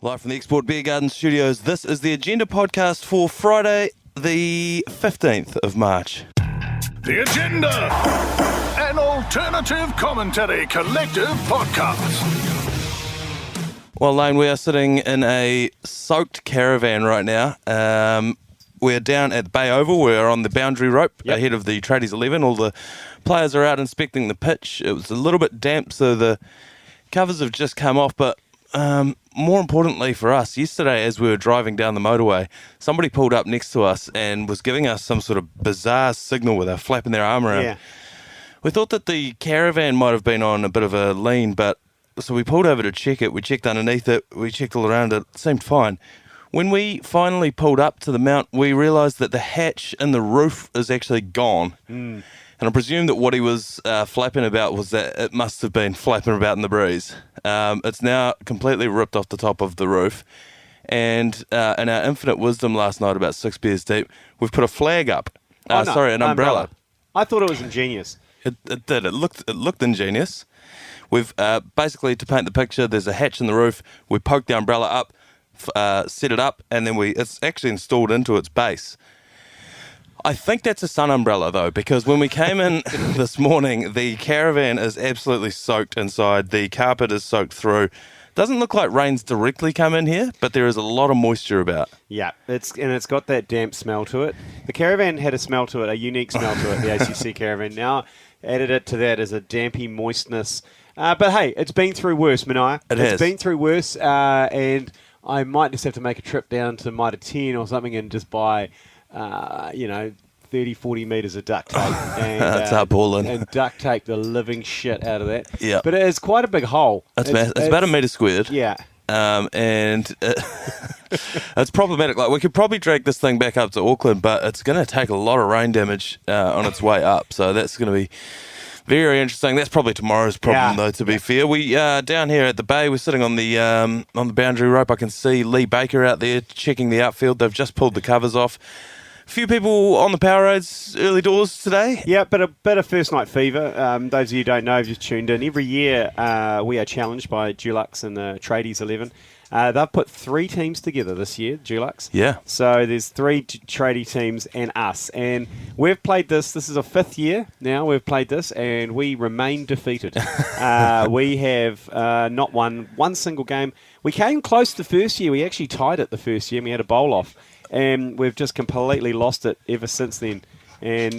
Live from the Export Beer Garden Studios, this is the Agenda podcast for Friday, the 15th of March. The Agenda, an alternative commentary collective podcast. Well, Lane, we are sitting in a soaked caravan right now. We're down at the Bay Oval. We're on the boundary rope ahead of the Tradies XI. All the players are out inspecting the pitch. It was a little bit damp, so the covers have just come off, but more importantly for us, yesterday as we were driving down the motorway, somebody pulled up next to us and was giving us some sort of bizarre signal with flapping their arm around. Yeah. We thought that the caravan might have been on a bit of a lean, but so we pulled over to check it. We checked underneath it. We checked all around it. It seemed fine. When we finally pulled up to the mount, we realised that the hatch in the roof is actually gone. And I presume that what he was flapping about was that it must have been flapping about in the breeze. It's now completely ripped off the top of the roof. And in our infinite wisdom last night, about 6 beers deep, we've put a flag up. An umbrella. I thought it was ingenious. It did. It looked ingenious. We've basically, to paint the picture, there's a hatch in the roof. We poked the umbrella up, set it up, and then it's actually installed into its base. I think that's a sun umbrella, though, because when we came in this morning, the caravan is absolutely soaked inside. The carpet is soaked through. Doesn't look like rain's directly come in here, but there is a lot of moisture about. Yeah, it's got that damp smell to it. The caravan had a smell to it, a unique smell to it, the ACC Caravan. Now, added it to that as a dampy moistness. But hey, it's been through worse, Manaia. It's been through worse, and I might just have to make a trip down to Mitre 10 or something and just buy... 30, 40 metres of duct tape. And, that's appalling. And duct tape the living shit out of that. Yeah. But it is quite a big hole. It's about a metre squared. Yeah. And it's problematic. Like, we could probably drag this thing back up to Auckland, but it's going to take a lot of rain damage on its way up. So that's going to be very interesting. That's probably tomorrow's problem, though, to be fair. We down here at the bay, we're sitting on the boundary rope. I can see Lee Baker out there checking the outfield. They've just pulled the covers off. A few people on the power roads early doors today. Yeah, but a bit of first night fever. Those of you who don't know, have just tuned in. Every year we are challenged by Dulux and the Tradies XI. They've put 3 teams together this year, Dulux. Yeah. So there's 3 tradie teams and us. And we've played this. This is our 5th year now we've played this, and we remain defeated. We have not won one single game. We came close the first year. We actually tied it the first year, and we had a bowl off. And we've just completely lost it ever since then. And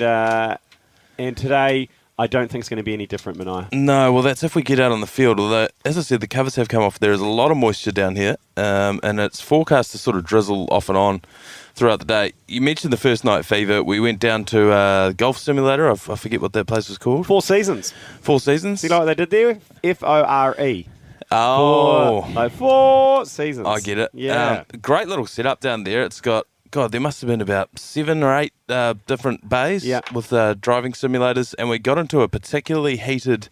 today, I don't think it's going to be any different, Manaia. No, well, that's if we get out on the field. Although, as I said, the covers have come off. There is a lot of moisture down here, and it's forecast to sort of drizzle off and on throughout the day. You mentioned the first night fever. We went down to a golf simulator. I forget what that place was called. Four Seasons. Four Seasons? See like what they did there? F-O-R-E. Oh. 4 Seasons. I get it. Yeah. Great little setup down there. It's got, God, there must have been about 7 or 8 different bays with driving simulators, and we got into a particularly heated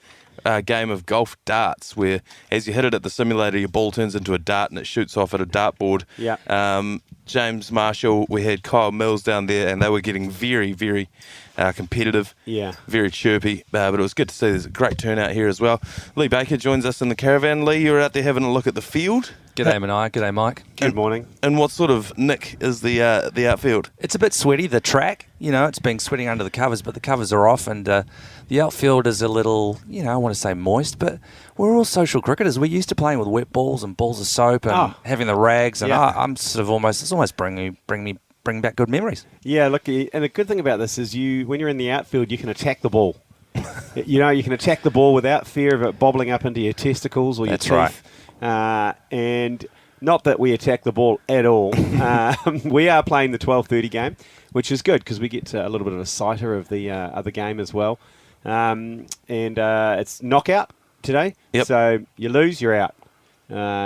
game of golf darts where as you hit it at the simulator, your ball turns into a dart and it shoots off at a dartboard. Yeah. James Marshall, we had Kyle Mills down there, and they were getting very, very competitive, very chirpy, but it was good to see. There's a great turnout here as well. Lee Baker joins us in the caravan. Lee, you're out there having a look at the field. G'day, Manaia. G'day, Mike. Good morning. And what sort of nick is the outfield? It's a bit sweaty, the track. It's been sweating under the covers, but the covers are off, and the outfield is a little, I want to say moist, but we're all social cricketers. We're used to playing with wet balls and balls of soap and having the rags, and I'm sort of it's almost bring back good memories. Yeah, look, and the good thing about this is when you're in the outfield, you can attack the ball. You can attack the ball without fear of it bobbling up into your testicles or your teeth. Right. And not that we attack the ball at all. We are playing the 12:30 game, which is good because we get a little bit of a sighter of the other game as well. And it's knockout today. Yep. So you lose, you're out.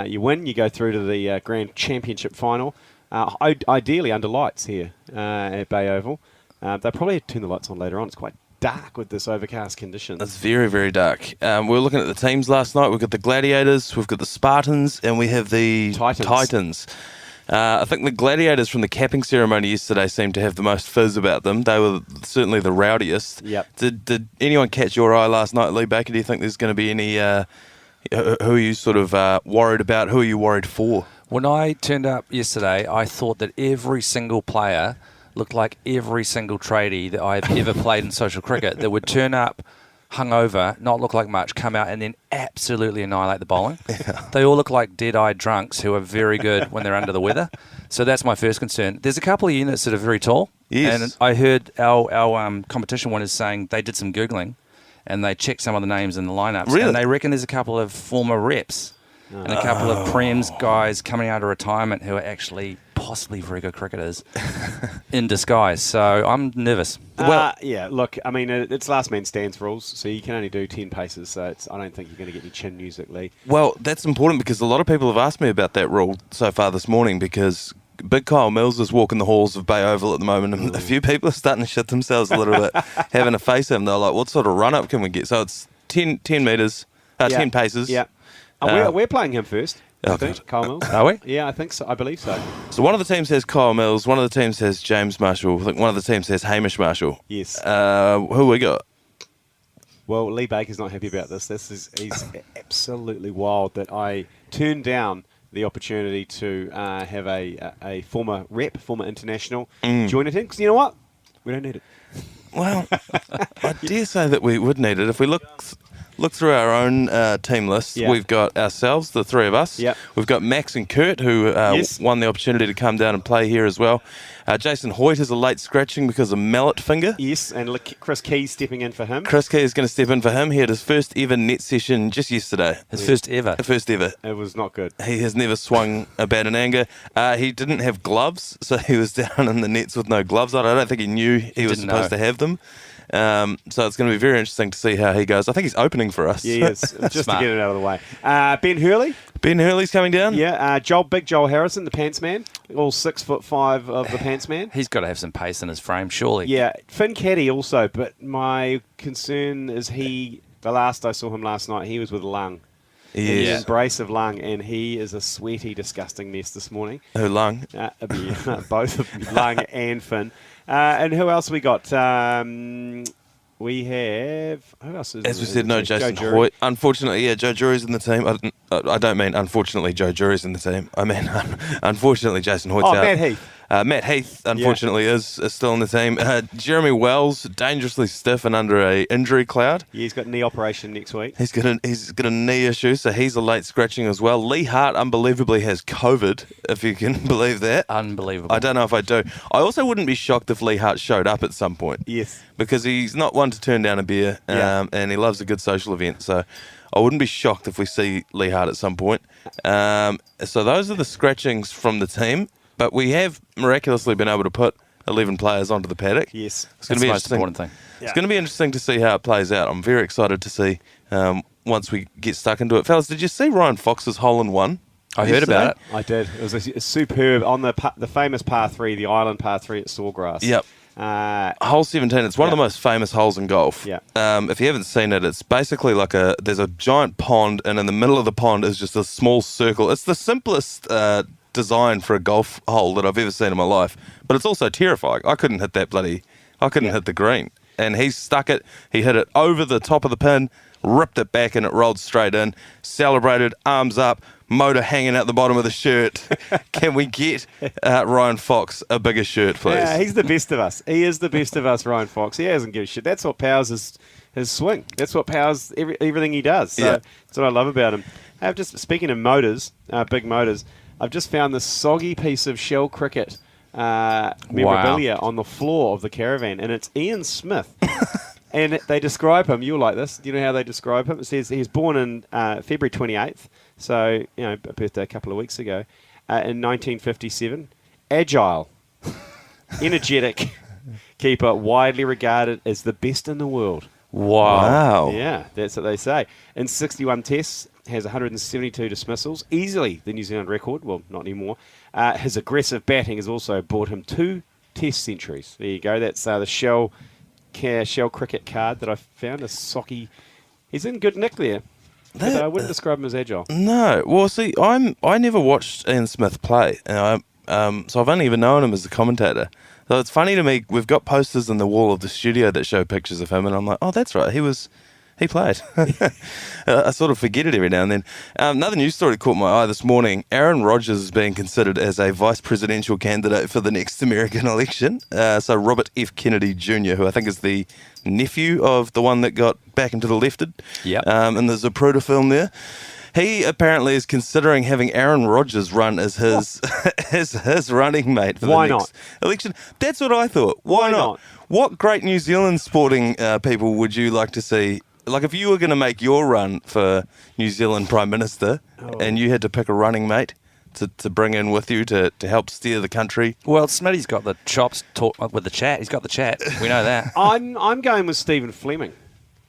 You win, you go through to the Grand Championship final. Ideally under lights here at Bay Oval. They'll probably turn the lights on later on. It's quite dark with this overcast conditions. It's very, very dark. We were looking at the teams last night. We've got the Gladiators, we've got the Spartans, and we have the Titans. I think the Gladiators from the capping ceremony yesterday seemed to have the most fizz about them. They were certainly the rowdiest. Yep. Did anyone catch your eye last night, Lee Baker? Do you think there's going to be any... who are you sort of worried about? Who are you worried for? When I turned up yesterday, I thought that every single player looked like every single tradie that I've ever played in social cricket that would turn up hungover, not look like much, come out and then absolutely annihilate the bowling. Yeah. They all look like dead-eyed drunks who are very good when they're under the weather. So that's my first concern. There's a couple of units that are very tall. Yes. And I heard our competition winners saying they did some Googling and they checked some of the names in the lineups. Really? And they reckon there's a couple of former reps and a couple of Prems guys coming out of retirement who are actually possibly very good cricketers in disguise. So I'm nervous. Yeah, look, I mean, it's last man stands rules, so you can only do 10 paces, so I don't think you're going to get any chin music, Lee. Well, that's important because a lot of people have asked me about that rule so far this morning because Big Kyle Mills is walking the halls of Bay Oval at the moment and a few people are starting to shit themselves a little bit, having a face at him. They're like, what sort of run-up can we get? So it's 10 metres, 10 paces. Yeah. We're playing him first. I think, Kyle Mills. Are we? Yeah, I think so. I believe so. So one of the teams has Kyle Mills, one of the teams has James Marshall, I think one of the teams has Hamish Marshall. Yes. Who we got? Well, Lee Baker's not happy about this. He's absolutely wild that I turned down the opportunity to have a former rep, former international, join a team. Because you know what? We don't need it. Well, I dare say that we would need it. If we look through our own team list, we've got ourselves, the three of us. Yep. We've got Max and Kurt, who won the opportunity to come down and play here as well. Jason Hoyt is a late scratching because of mallet finger. Yes, and Chris Key's stepping in for him. Chris Key is going to step in for him. He had his first ever net session just yesterday. His first ever. First ever. It was not good. He has never swung a bat in anger. He didn't have gloves, so he was down in the nets with no gloves on. I don't think he knew he was supposed to have them. So it's going to be very interesting to see how he goes. I think he's opening for us. Yeah, he is, just to get it out of the way. Ben Hurley. Ben Hurley's coming down. Yeah, Big Joel Harrison, the pants man. All 6'5" of the pants man. He's got to have some pace in his frame, surely. Yeah, Finn Caddy also, but my concern is the last I saw him last night, he was with Lung. He's an embrace of Lung, and he is a sweaty, disgusting mess this morning. Who, Lung? Both of Lung and Finn. And who else we got? We have... Who else is As we said, no Jason Hoyt. Unfortunately, Joe Jury's in the team. I don't mean unfortunately Joe Jury's in the team. I mean unfortunately Jason Hoyt's out. Matt Heath. Matt Heath, unfortunately, is still in the team. Jeremy Wells, dangerously stiff and under a injury cloud. Yeah, he's got knee operation next week. He's got a knee issue, so he's a late scratching as well. Lee Hart, unbelievably, has COVID, if you can believe that. Unbelievable. I don't know if I do. I also wouldn't be shocked if Lee Hart showed up at some point. Yes. Because he's not one to turn down a beer, and he loves a good social event, so I wouldn't be shocked if we see Lee Hart at some point. So those are the scratchings from the team. But we have miraculously been able to put 11 players onto the paddock. Yes. It's going to be the most important thing. It's going to be interesting to see how it plays out. I'm very excited to see once we get stuck into it. Fellas, did you see Ryan Fox's hole-in-one? I heard about it. I did. It was a superb, on the famous par 3, the island par 3 at Sawgrass. Yep. Hole 17, it's one of the most famous holes in golf. Yeah. If you haven't seen it, it's basically like there's a giant pond, and in the middle of the pond is just a small circle. It's the simplest design for a golf hole that I've ever seen in my life, but it's also terrifying. I couldn't hit hit the green, and he stuck it. He hit it over the top of the pin, ripped it back, and it rolled straight in. Celebrated, arms up, motor hanging out the bottom of the shirt. Can we get Ryan Fox a bigger shirt, please? Yeah, he's the best of us. He is the best of us, Ryan Fox. He doesn't give a shit. That's what powers his swing. That's what powers everything he does. So that's what I love about him. Speaking of motors, big motors, I've just found this soggy piece of shell cricket memorabilia on the floor of the Caravan, and it's Ian Smith. And they describe him, you'll like this, do you know how they describe him? It says he was born in February 28th, so, a birthday a couple of weeks ago, in 1957. Agile, energetic keeper, widely regarded as the best in the world. Wow. Yeah, that's what they say. In 61 tests, has 172 dismissals, easily the New Zealand record. Well, not anymore. His aggressive batting has also brought him 2 test centuries. There you go. That's the shell cricket card that I found. A socky. He's in good nick there. But I wouldn't describe him as agile. No. Well, see, I never watched Ian Smith play. So I've only ever known him as the commentator. So it's funny to me, we've got posters in the wall of the studio that show pictures of him, and I'm like, oh, that's right. He was He played. I sort of forget it every now and then. Another news story caught my eye this morning. Aaron Rodgers is being considered as a vice presidential candidate for the next American election. So Robert F. Kennedy Jr., who I think is the nephew of the one that got back into the lefted. Yep. And there's a Zapruder film there. He apparently is considering having Aaron Rodgers run as his running mate for Why the next not? election. That's what I thought. Why not? What great New Zealand sporting people would you like to see? Like if you were going to make your run for New Zealand Prime Minister and you had to pick a running mate to bring in with you to help steer the country. Well, Smitty's got the chops with the chat. He's got the chat. We know that. I'm going with Stephen Fleming.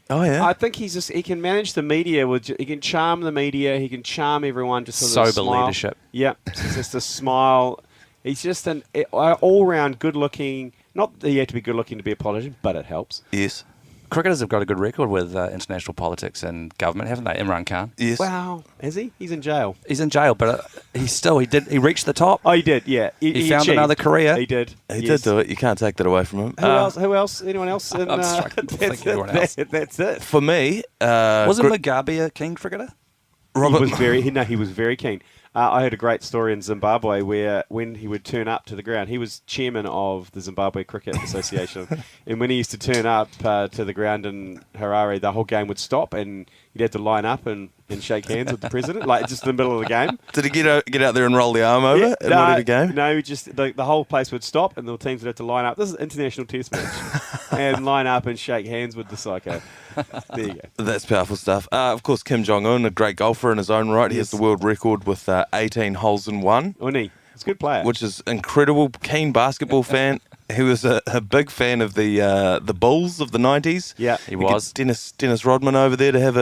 Oh, yeah? I think he can manage the media. He can charm the media. He can charm everyone. Just with a Sober smile. leadership. Yep, just a smile. He's just an all-round good-looking. Not that you have to be good-looking to be a politician, but it helps. Yes. Cricketers have got a good record with international politics and government, haven't they? Imran Khan. Yes. Wow, is he? He's in jail. He's in jail, but he reached the top. Oh, he did. Yeah, He found achieved. another career. He did. He did do it. You can't take that away from him. Who else? Anyone else? I'm struggling to think of anyone else. That's it. For me, Wasn't Mugabe a keen cricketer? Robert He was very keen. I heard a great story in Zimbabwe where when he would turn up to the ground, he was chairman of the Zimbabwe Cricket Association, and when he used to turn up to the ground in Harare, the whole game would stop and he'd have to line up and shake hands with the president, like just in the middle of the game. Did he get out there and roll the arm over in order to go? No, just the whole place would stop and the teams would have to line up. This is an international test match. And line up and shake hands with the psycho. There you go. That's powerful stuff. Of course, Kim Jong-un, a great golfer in his own right. He has the world record with 18 holes in one. He's a good player. Which is incredible. Keen basketball fan. He was a big fan of the Bulls of the 90s. Yeah, he was. Dennis Rodman over there to have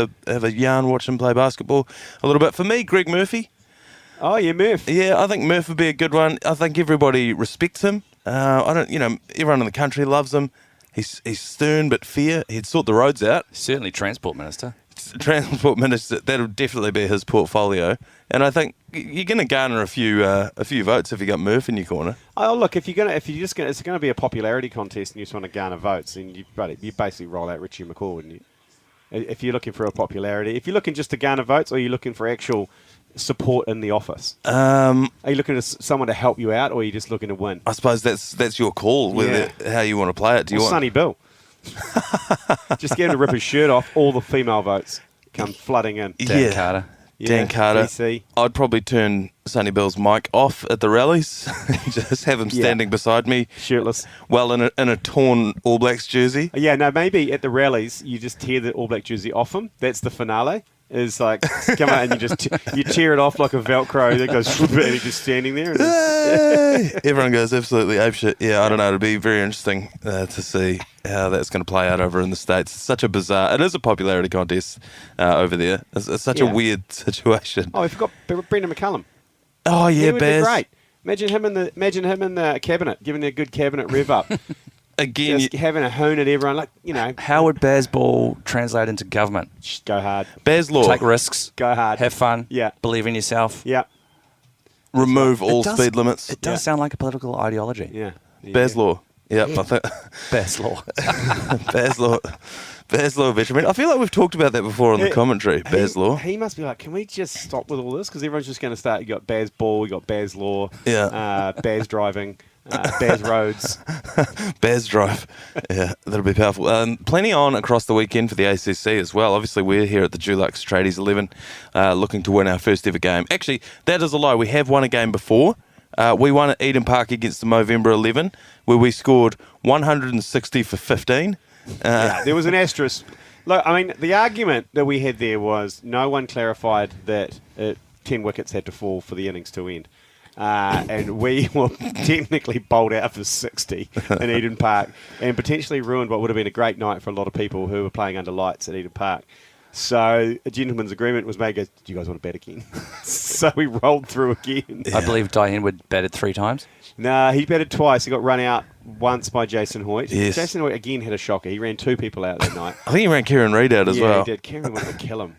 a yarn, watch him play basketball a little bit. For me, Greg Murphy. Oh, yeah, Murph. Yeah, I think Murph would be a good one. I think everybody respects him. Everyone in the country loves him. He's stern but fair. He'd sort the roads out. Certainly Transport Minister. Transport Minister, that'll definitely be his portfolio. And I think you're going to garner a few votes if you got Murph in your corner. Oh, look, it's going to be a popularity contest and you just want to garner votes, and you basically roll out Richie McCaw, wouldn't you? If you're looking for a popularity, if you're looking just to garner votes, or you're looking for actual support in the office? Are you looking for someone to help you out, or are you just looking to win? I suppose that's your call, how you want to play it. Do you want Sonny Bill? Just get him to rip his shirt off. All the female votes come flooding in. Dan Carter. Dan Carter. DC. I'd probably turn Sonny Bill's mic off at the rallies. Just have him standing beside me, shirtless. Well, in a torn All Blacks jersey. Yeah, no, maybe at the rallies you just tear the All Black jersey off him. That's the finale. Is like come out and you just you tear it off like a Velcro that goes and he's just standing there. And everyone goes absolutely apeshit. Yeah, I don't know. It'll be very interesting to see how that's going to play out over in the States. It's such a bizarre. It is a popularity contest over there. It's such a weird situation. Oh, we forgot Brendan McCullum. Oh yeah, he would Baz. be great. Imagine him in the cabinet, giving a good cabinet rev up. Again, just having a hoon at everyone, like, you know. How would Bazball translate into government? Just go hard. Baz Law. Take risks. Go hard. Have fun. Yeah. Believe in yourself. Yeah. Remove all speed limits. It does sound like a political ideology. Yeah. Baz Law. Yep, I think. Baz Law. Baz Law. Baz Law veteran. I feel like we've talked about that before on the commentary. Baz Law. He must be like, can we just stop with all this? Because everyone's just going to start. You got Baz Ball, you got Baz Law, Baz driving. Baz Roads. Baz Drive. Yeah, that'll be powerful. Plenty on across the weekend for the ACC as well. Obviously, we're here at the Dulux Tradies XI looking to win our first ever game. Actually, that is a lie. We have won a game before. We won at Eden Park against the Movember 11, where we scored 160 for 15. There was an asterisk. Look, I mean, the argument that we had there was no one clarified that 10 wickets had to fall for the innings to end. And we were technically bowled out for 60 in Eden Park and potentially ruined what would have been a great night for a lot of people who were playing under lights at Eden Park. So a gentleman's agreement was made. Do you guys want to bat again? So we rolled through again. I believe Di Henwood batted 3 times. No, he batted twice. He got run out once by Jason Hoyt. Yes. Jason Hoyt again had a shocker. He ran 2 people out that night. I think he ran Kieran Reid out as well. Yeah, he did. Kieran wanted to kill him.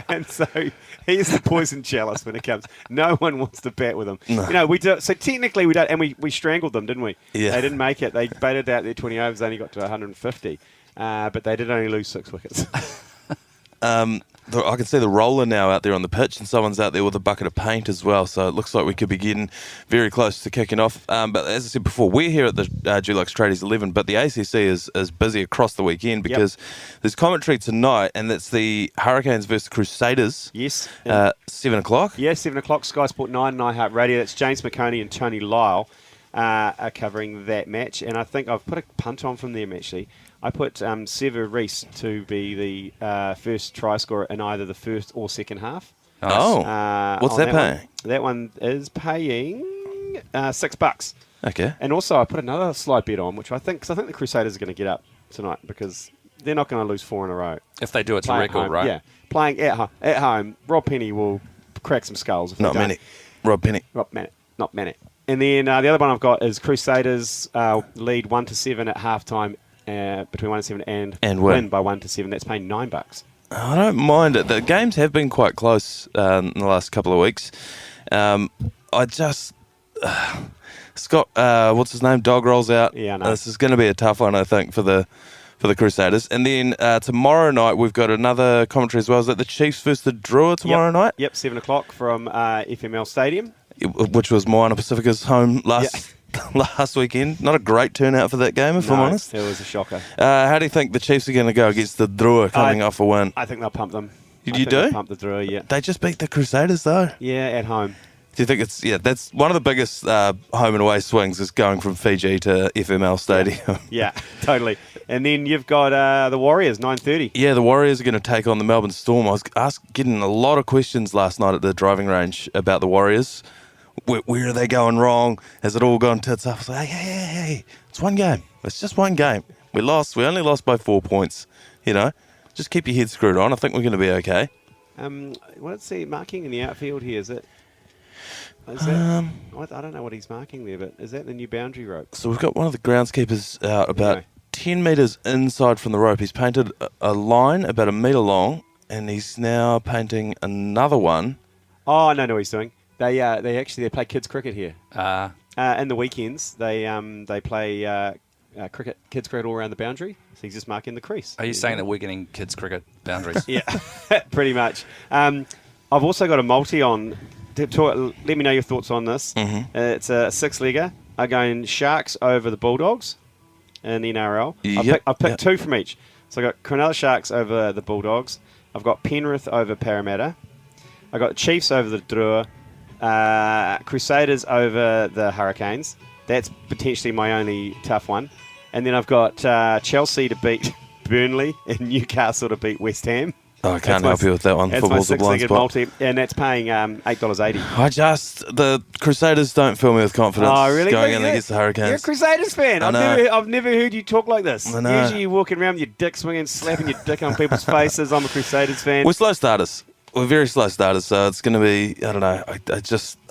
And so he's the poison chalice when it comes. No one wants to bat with him. No. You know, we do. So technically we don't, and we strangled them, didn't we? Yeah. They didn't make it. They batted out their 20 overs, they only got to 150. but they did only lose 6 wickets. I can see the roller now out there on the pitch, and someone's out there with a bucket of paint as well. So it looks like we could be getting very close to kicking off. But as I said before, we're here at the Dulux Tradies XI, but the ACC is busy across the weekend because there's commentary tonight, and that's the Hurricanes versus Crusaders. Yes. 7 o'clock. Yeah, 7 o'clock, Sky Sport 9 and iHeart Radio. That's James McConey and Tony Lyle are covering that match. And I think I've put a punt on from them, actually. I put Sever Reese to be the first try scorer in either the first or second half. Oh, what's that paying? That one is paying $6. Okay. And also I put another slide bet on, which I think the Crusaders are going to get up tonight because they're not going to lose 4 in a row. If they do, it's a Playing record, home, right? Yeah, playing at home. Rob Penny will crack some skulls. If Not they don't. many. Rob Penny. Not many. And then the other one I've got is Crusaders lead 1-7 at halftime. Between 1 and 7 and win by 1-7. That's paying $9. I don't mind it. The games have been quite close in the last couple of weeks. I just Scott, what's his name? Dog rolls out. Yeah, I know. This is going to be a tough one, I think, for the Crusaders. And then tomorrow night we've got another commentary as well. Is that the Chiefs versus the Drua tomorrow night? Yep, 7 o'clock from FML Stadium, which was Moana Pacifica's home last weekend. Not a great turnout for that game, if I'm honest. It was a shocker. How do you think the Chiefs are going to go against the Drua coming off a win? I think they'll pump them. You do? They'll pump the Drua, yeah. They just beat the Crusaders, though. Yeah, at home. Do you think it's... Yeah, that's one of the biggest home and away swings is going from Fiji to FML Stadium. Yeah, totally. And then you've got the Warriors, 9:30. Yeah, the Warriors are going to take on the Melbourne Storm. I was getting a lot of questions last night at the driving range about the Warriors. Where are they going wrong? Has it all gone tits up? I was like, hey, it's one game. It's just one game. We lost. We only lost by 4 points. You know, just keep your head screwed on. I think we're going to be okay. What's he marking in the outfield here? Is that I don't know what he's marking there, but is that the new boundary rope? So we've got one of the groundskeepers out about 10 metres inside from the rope. He's painted a line about 1 metre long, and he's now painting another one. Oh, I know what he's doing. They play kids cricket here. In the weekends, they play cricket, kids cricket all around the boundary. So he's just marking the crease. Are you saying that we're getting kids cricket boundaries? Yeah, pretty much. I've also got a multi on. Let me know your thoughts on this. Mm-hmm. It's a 6-legger. I'm going Sharks over the Bulldogs in the NRL. I've picked 2 from each. So I've got Cronulla Sharks over the Bulldogs. I've got Penrith over Parramatta. I've got Chiefs over the Drua. Crusaders over the Hurricanes. That's potentially my only tough one. And then I've got Chelsea to beat Burnley and Newcastle to beat West Ham. Oh, I can't help you with that one. That's Football's my a blind 6-legged spot. multi, and that's paying $8.80. The Crusaders don't fill me with confidence going in against the Hurricanes. You're a Crusaders fan. I've never heard you talk like this. I know. Usually you're walking around with your dick swinging, slapping your dick on people's faces. I'm a Crusaders fan. We're slow starters. We're very slow starters, so it's going to be. I don't know.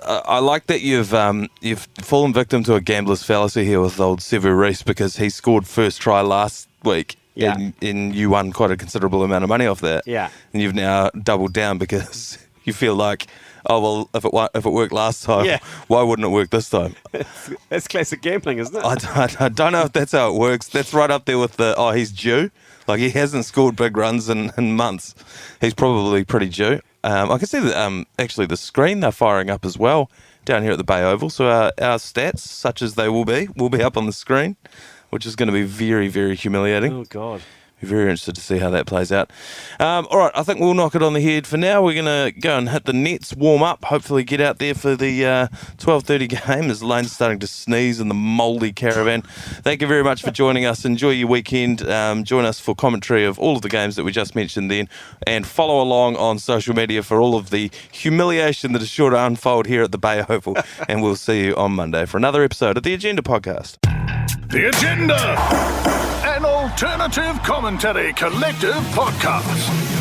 I like that you've fallen victim to a gambler's fallacy here with old Sever Reese because he scored first try last week. Yeah. And you won quite a considerable amount of money off that. Yeah. And you've now doubled down because you feel like, oh well, if it worked last time, why wouldn't it work this time? That's classic gambling, isn't it? I don't know if that's how it works. That's right up there with he's due. Like, he hasn't scored big runs in months. He's probably pretty due. I can see that actually the screen they're firing up as well down here at the Bay Oval. So our stats, such as they will be up on the screen, which is going to be very, very humiliating. Oh, God. Be very interested to see how that plays out. All right, I think we'll knock it on the head for now. We're going to go and hit the nets, warm up, hopefully get out there for the 12:30 game as Lane's starting to sneeze in the mouldy caravan. Thank you very much for joining us. Enjoy your weekend. Join us for commentary of all of the games that we just mentioned then, and follow along on social media for all of the humiliation that is sure to unfold here at the Bay Oval. And we'll see you on Monday for another episode of The Agenda Podcast. The Agenda, an alternative commentary collective podcast.